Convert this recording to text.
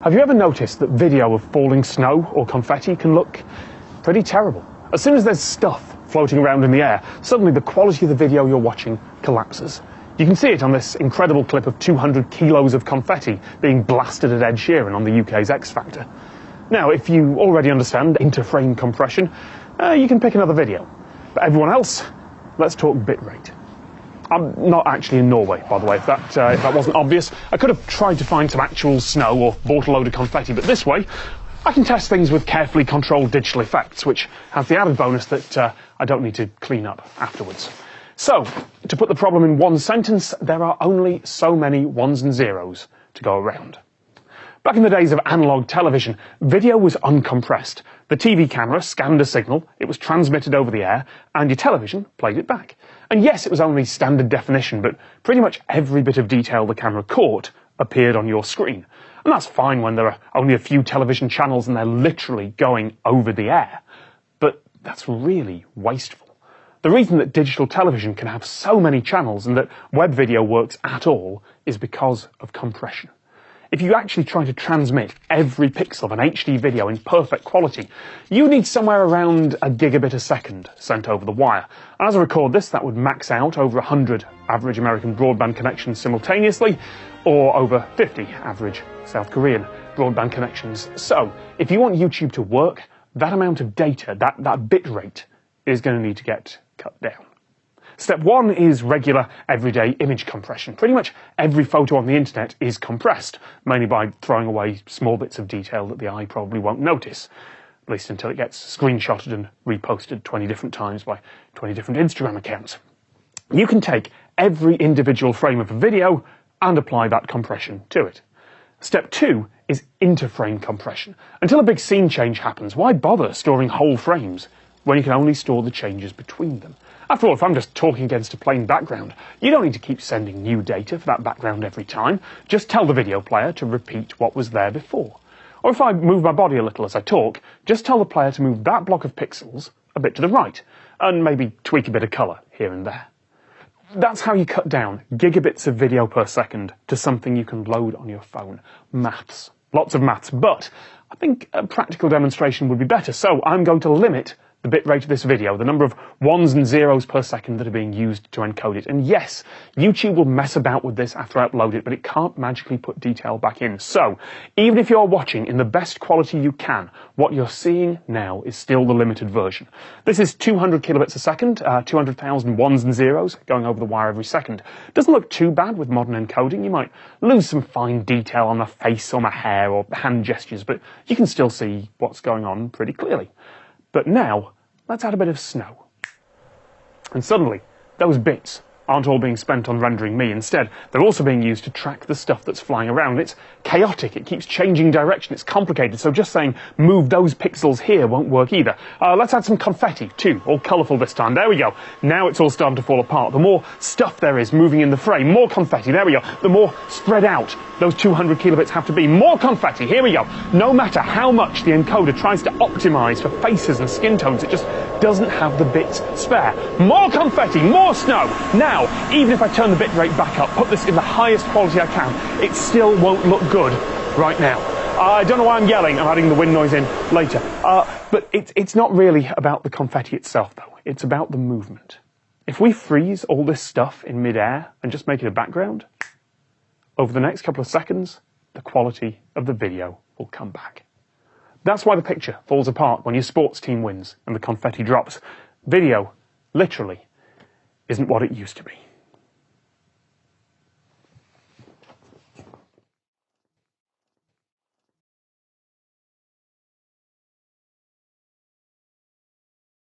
Have you ever noticed that video of falling snow or confetti can look pretty terrible? As soon as there's stuff floating around in the air, suddenly the quality of the video you're watching collapses. You can see it on this incredible clip of 200 kilos of confetti being blasted at Ed Sheeran on the UK's X Factor. Now, if you already understand interframe compression, you can pick another video. But everyone else, let's talk bitrate. I'm not actually in Norway, by the way, if that wasn't obvious. I could have tried to find some actual snow or bought a load of confetti, but this way, I can test things with carefully controlled digital effects, which has the added bonus that I don't need to clean up afterwards. So, to put the problem in one sentence, there are only so many ones and zeros to go around. Back in the days of analog television, video was uncompressed. The TV camera scanned a signal, it was transmitted over the air, and your television played it back. And yes, it was only standard definition, but pretty much every bit of detail the camera caught appeared on your screen. And that's fine when there are only a few television channels and they're literally going over the air. But that's really wasteful. The reason that digital television can have so many channels and that web video works at all is because of compression. If you actually try to transmit every pixel of an HD video in perfect quality, you need somewhere around a gigabit a second sent over the wire. And as I record this, that would max out over 100 average American broadband connections simultaneously, or over 50 average South Korean broadband connections. So, if you want YouTube to work, that amount of data, that bit rate, is going to need to get cut down. Step one is regular, everyday image compression. Pretty much every photo on the internet is compressed, mainly by throwing away small bits of detail that the eye probably won't notice, at least until it gets screenshotted and reposted 20 different times by 20 different Instagram accounts. You can take every individual frame of a video and apply that compression to it. Step two is interframe compression. Until a big scene change happens, why bother storing whole frames when you can only store the changes between them? After all, if I'm just talking against a plain background, you don't need to keep sending new data for that background every time. Just tell the video player to repeat what was there before. Or if I move my body a little as I talk, just tell the player to move that block of pixels a bit to the right, and maybe tweak a bit of colour here and there. That's how you cut down gigabits of video per second to something you can load on your phone. Maths. Lots of maths, but I think a practical demonstration would be better, so I'm going to limit the bitrate of this video, the number of ones and zeros per second that are being used to encode it. And yes, YouTube will mess about with this after I upload it, but it can't magically put detail back in. So, even if you're watching in the best quality you can, what you're seeing now is still the limited version. This is 200 kilobits a second, 200,000 ones and zeros going over the wire every second. Doesn't look too bad with modern encoding. You might lose some fine detail on my face or my hair or hand gestures, but you can still see what's going on pretty clearly. But now, let's add a bit of snow. And suddenly, those bits aren't all being spent on rendering me. Instead, they're also being used to track the stuff that's flying around. It's chaotic, it keeps changing direction, it's complicated, so just saying move those pixels here won't work either. Let's add some confetti too, all colourful this time. There we go. Now it's all starting to fall apart. The more stuff there is moving in the frame, more confetti, there we go. The more spread out those 200 kilobits have to be. More confetti, here we go. No matter how much the encoder tries to optimise for faces and skin tones, it just doesn't have the bits spare. More confetti, more snow. Now, even if I turn the bitrate back up, put this in the highest quality I can, it still won't look good right now. I don't know why I'm yelling, I'm adding the wind noise in later. But it's not really about the confetti itself, though. It's about the movement. If we freeze all this stuff in mid-air and just make it a background, over the next couple of seconds, the quality of the video will come back. That's why the picture falls apart when your sports team wins and the confetti drops. Video, literally, isn't what it used to be.